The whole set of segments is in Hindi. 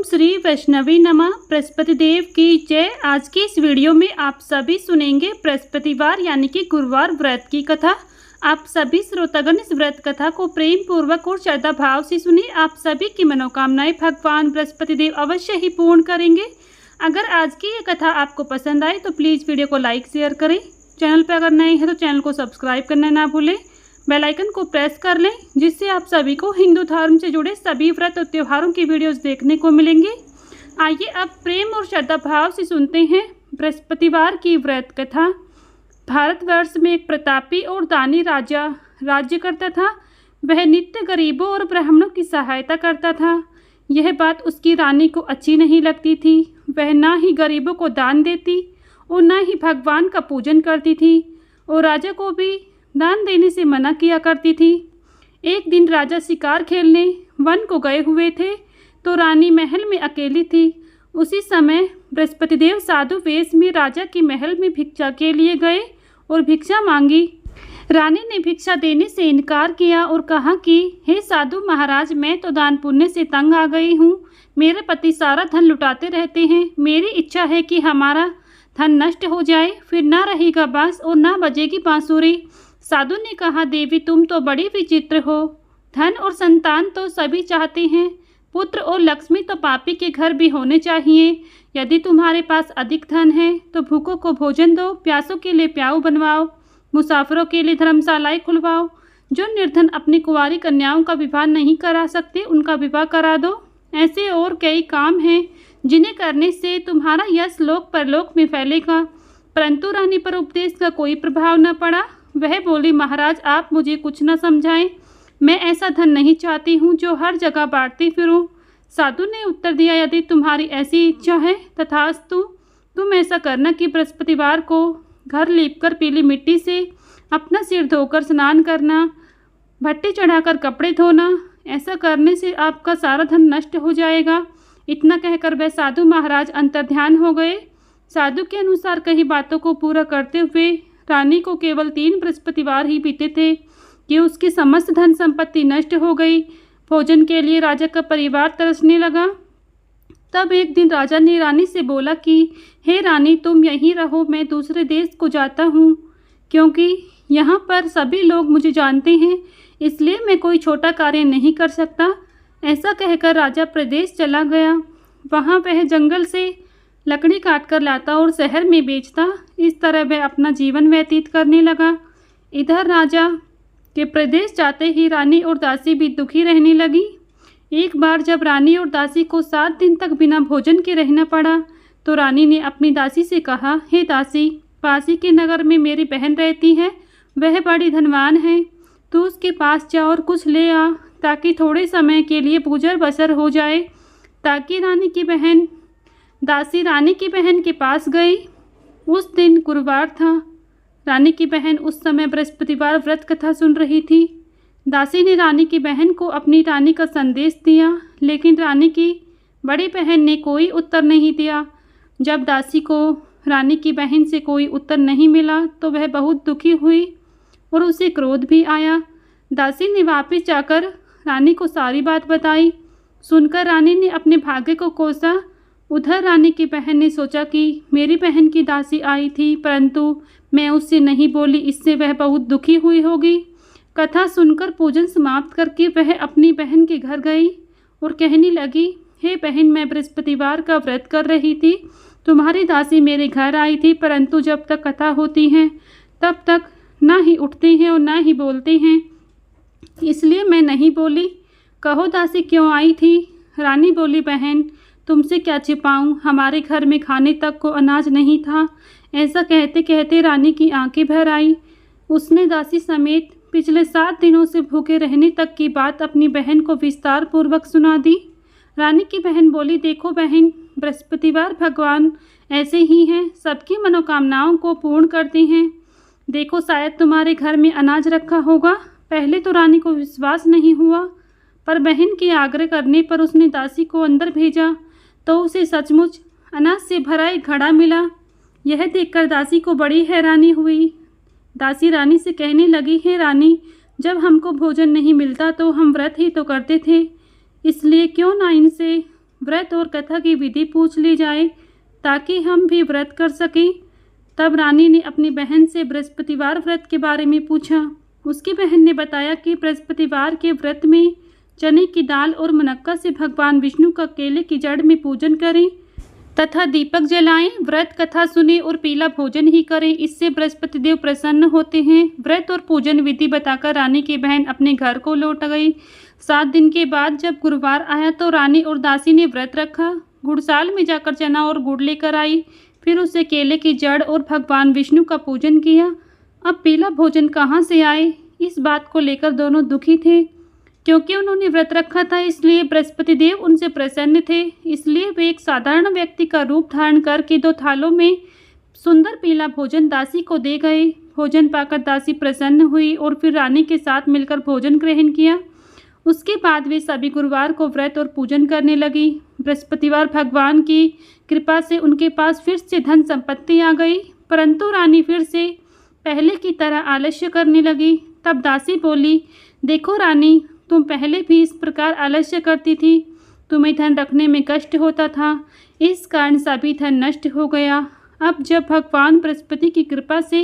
ओम श्री वैष्णवी नमः। बृहस्पति देव की जय। आज की इस वीडियो में आप सभी सुनेंगे बृहस्पतिवार यानी कि गुरुवार व्रत की कथा। आप सभी श्रोतागण इस व्रत कथा को प्रेम पूर्वक और श्रद्धा भाव से सुनिए। आप सभी की मनोकामनाएं भगवान बृहस्पति देव अवश्य ही पूर्ण करेंगे। अगर आज की ये कथा आपको पसंद आए तो प्लीज़ वीडियो को लाइक शेयर करें। चैनल पर अगर नए हैं तो चैनल को सब्सक्राइब करना ना भूलें। बेल आइकन को प्रेस कर लें जिससे आप सभी को हिंदू धर्म से जुड़े सभी व्रत और त्योहारों की वीडियोस देखने को मिलेंगे। आइए अब प्रेम और श्रद्धा भाव से सुनते हैं बृहस्पतिवार की व्रत कथा। भारतवर्ष में एक प्रतापी और दानी राजा राज्य करता था। वह नित्य गरीबों और ब्राह्मणों की सहायता करता था। यह बात उसकी रानी को अच्छी नहीं लगती थी। वह ना ही गरीबों को दान देती और न ही भगवान का पूजन करती थी और राजा को भी दान देने से मना किया करती थी। एक दिन राजा शिकार खेलने वन को गए हुए थे तो रानी महल में अकेली थी। उसी समय बृहस्पति देव साधु वेश में राजा के महल में भिक्षा के लिए गए और भिक्षा मांगी। रानी ने भिक्षा देने से इनकार किया और कहा कि हे साधु महाराज, मैं तो दान पुण्य से तंग आ गई हूँ। मेरे पति सारा धन लुटाते रहते हैं। मेरी इच्छा है कि हमारा धन नष्ट हो जाए, फिर ना रहेगा बांस और ना बजेगी बांसुरी। साधु ने कहा, देवी तुम तो बड़ी विचित्र हो। धन और संतान तो सभी चाहते हैं, पुत्र और लक्ष्मी तो पापी के घर भी होने चाहिए। यदि तुम्हारे पास अधिक धन है तो भूखों को भोजन दो, प्यासों के लिए प्याऊ बनवाओ, मुसाफिरों के लिए धर्मशालाएं खुलवाओ। जो निर्धन अपनी कुंवारी कन्याओं का विवाह नहीं करा सकते उनका विवाह करा दो। ऐसे और कई काम हैं जिन्हें करने से तुम्हारा यश लोक परलोक में फैलेगा। परंतु रानी पर उपदेश का कोई प्रभाव न पड़ा। वह बोली, महाराज आप मुझे कुछ न समझाएं। मैं ऐसा धन नहीं चाहती हूँ जो हर जगह बांटती फिरूं। साधु ने उत्तर दिया, यदि तुम्हारी ऐसी इच्छा है तथास्तु। तुम ऐसा करना कि बृहस्पतिवार को घर लीपकर पीली मिट्टी से अपना सिर धोकर स्नान करना, भट्टी चढ़ाकर कपड़े धोना। ऐसा करने से आपका सारा धन नष्ट हो जाएगा। इतना कहकर वह साधु महाराज अंतर्ध्यान हो गए। साधु के अनुसार कई बातों को पूरा करते हुए रानी को केवल 3 बृहस्पतिवार ही बीते थे कि उसकी समस्त धन संपत्ति नष्ट हो गई। भोजन के लिए राजा का परिवार तरसने लगा। तब एक दिन राजा ने रानी से बोला कि हे रानी, तुम यहीं रहो, मैं दूसरे देश को जाता हूँ, क्योंकि यहाँ पर सभी लोग मुझे जानते हैं, इसलिए मैं कोई छोटा कार्य नहीं कर सकता। ऐसा कहकर राजा प्रदेश चला गया। वहाँ वह जंगल से लकड़ी काट कर लाता और शहर में बेचता। इस तरह वह अपना जीवन व्यतीत करने लगा। इधर राजा के प्रदेश जाते ही रानी और दासी भी दुखी रहने लगी। एक बार जब रानी और दासी को 7 दिन तक बिना भोजन के रहना पड़ा तो रानी ने अपनी दासी से कहा, हे दासी, पासी के नगर में मेरी बहन रहती है, वह बड़ी धनवान है। तू उसके पास जा और कुछ ले आ ताकि थोड़े समय के लिए गुजर बसर हो जाए। दासी रानी की बहन के पास गई। उस दिन गुरुवार था। रानी की बहन उस समय बृहस्पतिवार व्रत कथा सुन रही थी। दासी ने रानी की बहन को अपनी रानी का संदेश दिया, लेकिन रानी की बड़ी बहन ने कोई उत्तर नहीं दिया। जब दासी को रानी की बहन से कोई उत्तर नहीं मिला तो वह बहुत दुखी हुई और उसे क्रोध भी आया। दासी ने वापस जाकर रानी को सारी बात बताई। सुनकर रानी ने अपने भाग्य को कोसा। उधर रानी की बहन ने सोचा कि मेरी बहन की दासी आई थी, परंतु मैं उससे नहीं बोली, इससे वह बहुत दुखी हुई होगी। कथा सुनकर पूजन समाप्त करके वह अपनी बहन के घर गई और कहने लगी, हे बहन, मैं बृहस्पतिवार का व्रत कर रही थी। तुम्हारी दासी मेरे घर आई थी, परंतु जब तक कथा होती है तब तक ना ही उठते हैं और ना ही बोलते हैं, इसलिए मैं नहीं बोली। कहो दासी क्यों आई थी? रानी बोली, बहन तुमसे क्या छिपाऊं, हमारे घर में खाने तक को अनाज नहीं था। ऐसा कहते कहते रानी की आंखें भर आई। उसने दासी समेत पिछले 7 दिनों से भूखे रहने तक की बात अपनी बहन को विस्तार पूर्वक सुना दी। रानी की बहन बोली, देखो बहन, बृहस्पतिवार भगवान ऐसे ही हैं, सबकी मनोकामनाओं को पूर्ण करते हैं। देखो शायद तुम्हारे घर में अनाज रखा होगा। पहले तो रानी को विश्वास नहीं हुआ, पर बहन के आग्रह करने पर उसने दासी को अंदर भेजा तो उसे सचमुच अनाज से भरा एक घड़ा मिला। यह देखकर दासी को बड़ी हैरानी हुई। दासी रानी से कहने लगी, हे रानी, जब हमको भोजन नहीं मिलता तो हम व्रत ही तो करते थे, इसलिए क्यों ना इनसे व्रत और कथा की विधि पूछ ली जाए ताकि हम भी व्रत कर सकें। तब रानी ने अपनी बहन से बृहस्पतिवार व्रत के बारे में पूछा। उसकी बहन ने बताया कि बृहस्पतिवार के व्रत में चने की दाल और मुनक्का से भगवान विष्णु का केले की जड़ में पूजन करें तथा दीपक जलाएं, व्रत कथा सुने और पीला भोजन ही करें। इससे बृहस्पति देव प्रसन्न होते हैं। व्रत और पूजन विधि बताकर रानी की बहन अपने घर को लौट गई। 7 दिन के बाद जब गुरुवार आया तो रानी और दासी ने व्रत रखा। गुड़साल में जाकर चना और गुड़ लेकर आई, फिर उसे केले की जड़ और भगवान विष्णु का पूजन किया। अब पीला भोजन कहाँ से आए, इस बात को लेकर दोनों दुखी थे। क्योंकि उन्होंने व्रत रखा था इसलिए बृहस्पति देव उनसे प्रसन्न थे। इसलिए वे एक साधारण व्यक्ति का रूप धारण करके 2 थालों में सुंदर पीला भोजन दासी को दे गए। भोजन पाकर दासी प्रसन्न हुई और फिर रानी के साथ मिलकर भोजन ग्रहण किया। उसके बाद वे सभी गुरुवार को व्रत और पूजन करने लगी। बृहस्पतिवार भगवान की कृपा से उनके पास फिर से धन संपत्ति आ गई, परंतु रानी फिर से पहले की तरह आलस्य करने लगी। तब दासी बोली, देखो रानी, तुम पहले भी इस प्रकार आलस्य करती थी। तुम्हें धन रखने में कष्ट होता था, इस कारण सभी धन नष्ट हो गया। अब जब भगवान बृहस्पति की कृपा से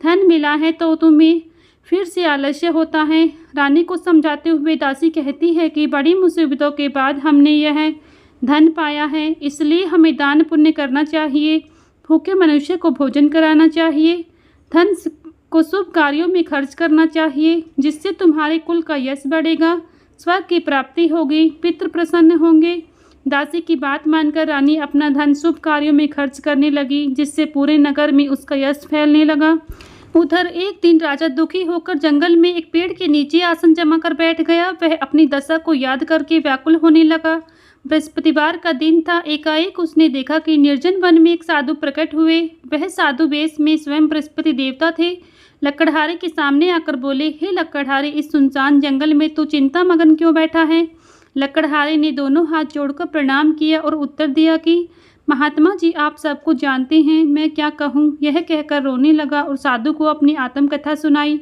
धन मिला है तो तुम्हें फिर से आलस्य होता है। रानी को समझाते हुए दासी कहती है कि बड़ी मुसीबतों के बाद हमने यह धन पाया है, इसलिए हमें दान पुण्य करना चाहिए, भूखे मनुष्य को भोजन कराना चाहिए, धन को शुभ कार्यों में खर्च करना चाहिए, जिससे तुम्हारे कुल का यश बढ़ेगा, स्वर्ग की प्राप्ति होगी, पितृ प्रसन्न होंगे। दासी की बात मानकर रानी अपना धन शुभ कार्यों में खर्च करने लगी, जिससे पूरे नगर में उसका यश फैलने लगा। उधर एक दिन राजा दुखी होकर जंगल में एक पेड़ के नीचे आसन जमा कर बैठ गया। वह अपनी दशा को याद करके व्याकुल होने लगा। बृहस्पतिवार का दिन था। एकाएक उसने देखा कि निर्जन वन में एक साधु प्रकट हुए। वह साधु वेश में स्वयं बृहस्पति देवता थे। लकड़हारे के सामने आकर बोले, हे लकड़हारे, इस सुनसान जंगल में तू चिंता मगन क्यों बैठा है? लकड़हारे ने दोनों हाथ जोड़कर प्रणाम किया और उत्तर दिया कि महात्मा जी, आप सब कुछ जानते हैं, मैं क्या कहूँ। यह कहकर रोने लगा और साधु को अपनी आत्मकथा सुनाई।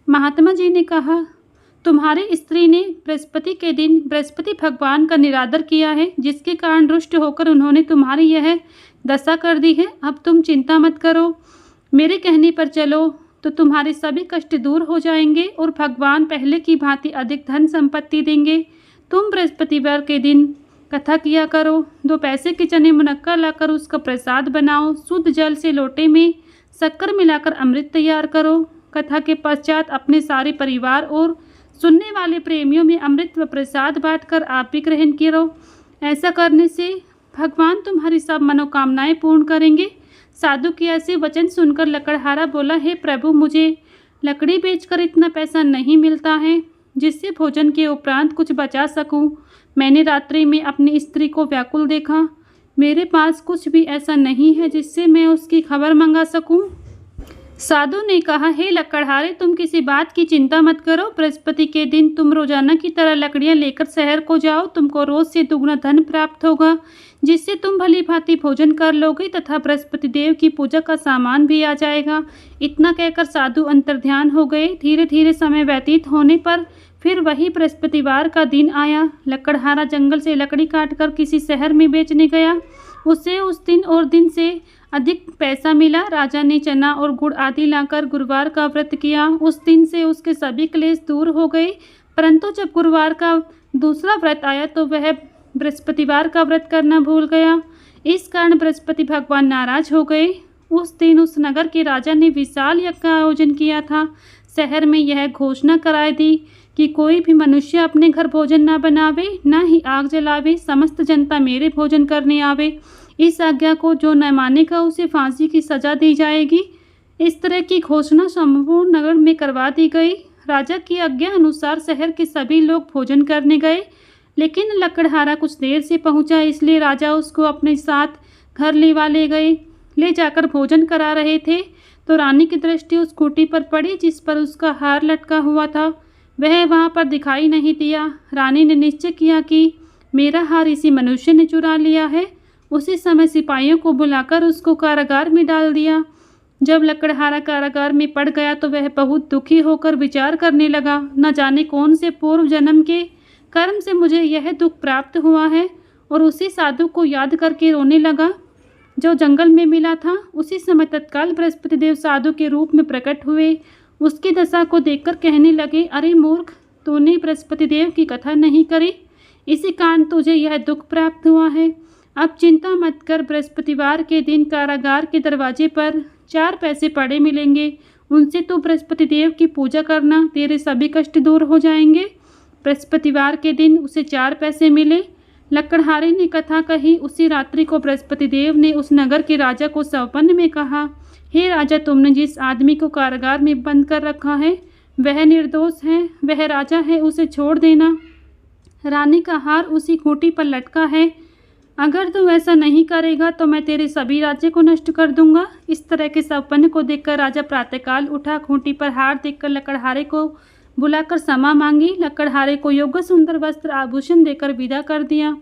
महात्मा जी ने कहा, तुम्हारे स्त्री ने बृहस्पति के दिन बृहस्पति भगवान का निरादर किया है, जिसके कारण रुष्ट होकर उन्होंने तुम्हारी यह दशा कर दी है। अब तुम चिंता मत करो, मेरे कहने पर चलो तो तुम्हारे सभी कष्ट दूर हो जाएंगे और भगवान पहले की भांति अधिक धन संपत्ति देंगे। तुम बृहस्पतिवार के दिन कथा किया करो। 2 पैसे के चने मुनक्का लाकर उसका प्रसाद बनाओ। शुद्ध जल से लोटे में शक्कर मिलाकर अमृत तैयार करो। कथा के पश्चात अपने सारे परिवार और सुनने वाले प्रेमियों में अमृत व प्रसाद बांटकर आप भी ग्रहण करो। ऐसा करने से भगवान तुम्हारी सब मनोकामनाएं पूर्ण करेंगे। साधु के ऐसे वचन सुनकर लकड़हारा बोला, हे प्रभु, मुझे लकड़ी बेचकर इतना पैसा नहीं मिलता है जिससे भोजन के उपरांत कुछ बचा सकूं। मैंने रात्रि में अपनी स्त्री को व्याकुल देखा। मेरे पास कुछ भी ऐसा नहीं है जिससे मैं उसकी खबर मंगा सकूं। साधु ने कहा, हे लकड़हारे, तुम किसी बात की चिंता मत करो। बृहस्पति के दिन तुम रोजाना की तरह लकड़ियां लेकर शहर को जाओ। तुमको रोज से दुगना धन प्राप्त होगा, जिससे तुम भली भांति भोजन कर लोगे तथा बृहस्पति देव की पूजा का सामान भी आ जाएगा। इतना कहकर साधु अंतर्ध्यान हो गए। धीरे धीरे समय व्यतीत होने पर फिर वही बृहस्पतिवार का दिन आया। लकड़हारा जंगल से लकड़ी काटकर किसी शहर में बेचने गया। उसे उस दिन और दिन से अधिक पैसा मिला। राजा ने चना और गुड़ आदि लाकर गुरुवार का व्रत किया। उस दिन से उसके सभी क्लेश दूर हो गए। परंतु जब गुरुवार का दूसरा व्रत आया तो वह बृहस्पतिवार का व्रत करना भूल गया। इस कारण बृहस्पति भगवान नाराज हो गए। उस दिन उस नगर के राजा ने विशाल यज्ञ का आयोजन किया था। शहर में यह घोषणा कराई दी कि कोई भी मनुष्य अपने घर भोजन न बनावे, न ही आग जलावे। समस्त जनता मेरे भोजन करने आवे। इस आज्ञा को जो न मानेगा उसे फांसी की सजा दी जाएगी। इस तरह की घोषणा संपूर्ण नगर में करवा दी गई। राजा की आज्ञा अनुसार शहर के सभी लोग भोजन करने गए, लेकिन लकड़हारा कुछ देर से पहुंचा, इसलिए राजा उसको अपने साथ घर ले गए। ले जाकर भोजन करा रहे थे तो रानी की दृष्टि उस खूंटी पर पड़ी जिस पर उसका हार लटका हुआ था। वह वहां पर दिखाई नहीं दिया। रानी ने निश्चय किया कि मेरा हार इसी मनुष्य ने चुरा लिया है। उसी समय सिपाहियों को बुलाकर उसको कारागार में डाल दिया। जब लकड़हारा कारागार में पड़ गया तो वह बहुत दुखी होकर विचार करने लगा, न जाने कौन से पूर्व जन्म के कर्म से मुझे यह दुख प्राप्त हुआ है। और उसी साधु को याद करके रोने लगा जो जंगल में मिला था। उसी समय तत्काल बृहस्पति देव साधु के रूप में प्रकट हुए। उसकी दशा को देखकर कहने लगे, अरे मूर्ख, तूने बृहस्पति देव की कथा नहीं करी, इसी कारण तुझे यह दुख प्राप्त हुआ है। अब चिंता मत कर, बृहस्पतिवार के दिन कारागार के दरवाजे पर 4 पैसे पड़े मिलेंगे, उनसे तो बृहस्पति देव की पूजा करना, तेरे सभी कष्ट दूर हो जाएंगे। बृहस्पतिवार के दिन उसे 4 पैसे मिले। लकड़हारे ने कथा कही। उसी रात्रि को बृहस्पति देव ने उस नगर के राजा को स्वप्न में कहा, हे राजा, तुमने जिस आदमी को कारागार में बंद कर रखा है वह निर्दोष है, वह राजा है, उसे छोड़ देना। रानी का हार उसी खूंटी पर लटका है, अगर तू ऐसा नहीं करेगा तो मैं तेरे सभी राज्य को नष्ट कर दूंगा। इस तरह के सपने को देखकर राजा प्रातःकाल उठा, खूंटी पर हार देखकर लकड़हारे को बुलाकर क्षमा मांगी। लकड़हारे को योग्य सुंदर वस्त्र आभूषण देकर विदा कर दिया।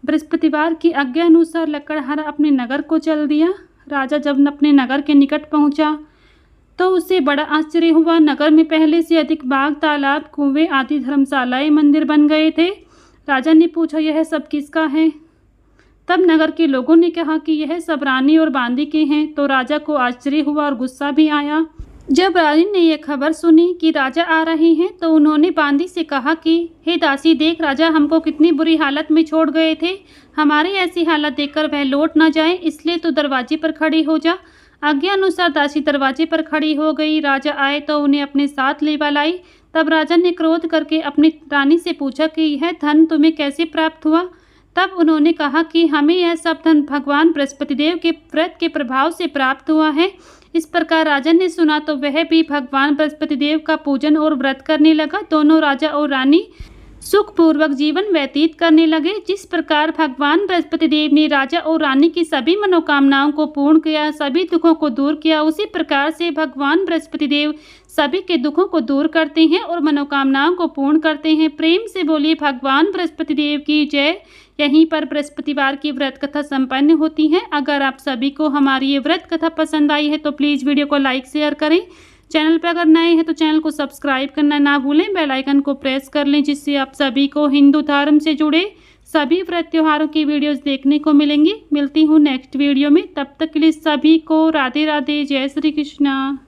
बृहस्पतिवार की आज्ञा अनुसार लकड़हारा अपने नगर को चल दिया। राजा जब अपने नगर के निकट पहुंचा तो उसे बड़ा आश्चर्य हुआ। नगर में पहले से अधिक बाग, तालाब, कुएं आदि धर्मशालाएं, मंदिर बन गए थे। राजा ने पूछा, यह सब किसका है? तब नगर के लोगों ने कहा कि यह सब रानी और बांदी के हैं। तो राजा को आश्चर्य हुआ और गुस्सा भी आया। जब रानी ने यह खबर सुनी कि राजा आ रहे हैं तो उन्होंने बांदी से कहा कि हे दासी, देख राजा हमको कितनी बुरी हालत में छोड़ गए थे, हमारी ऐसी हालत देखकर वह लौट न जाए, इसलिए तो दरवाजे पर खड़ी हो जा। आज्ञा अनुसार दासी दरवाजे पर खड़ी हो गई। राजा आए तो उन्हें अपने साथ ले लाई। तब राजा ने क्रोध करके अपनी रानी से पूछा कि यह धन तुम्हें कैसे प्राप्त हुआ? तब उन्होंने कहा कि हमें यह सब धन भगवान बृहस्पति देव के व्रत के प्रभाव से प्राप्त हुआ है। इस प्रकार राजा ने सुना तो वह भी भगवान बृहस्पति देव का पूजन और व्रत करने लगा। दोनों राजा और रानी सुखपूर्वक जीवन व्यतीत करने लगे। जिस प्रकार भगवान बृहस्पति देव ने राजा और रानी की सभी मनोकामनाओं को पूर्ण किया, सभी दुखों को दूर किया, उसी प्रकार से भगवान बृहस्पति देव सभी के दुखों को दूर करते हैं और मनोकामनाओं को पूर्ण करते हैं। प्रेम से बोलिए भगवान बृहस्पति देव की जय। यहीं पर बृहस्पतिवार की व्रत कथा संपन्न होती है। अगर आप सभी को हमारी ये व्रत कथा पसंद आई है तो प्लीज़ वीडियो को लाइक शेयर करें। चैनल पर अगर नए हैं तो चैनल को सब्सक्राइब करना ना भूलें, बेल आइकन को प्रेस कर लें, जिससे आप सभी को हिंदू धर्म से जुड़े सभी व्रत त्योहारों की वीडियोस देखने को मिलेंगी। मिलती हूँ नेक्स्ट वीडियो में, तब तक के लिए सभी को राधे राधे, जय श्री कृष्णा।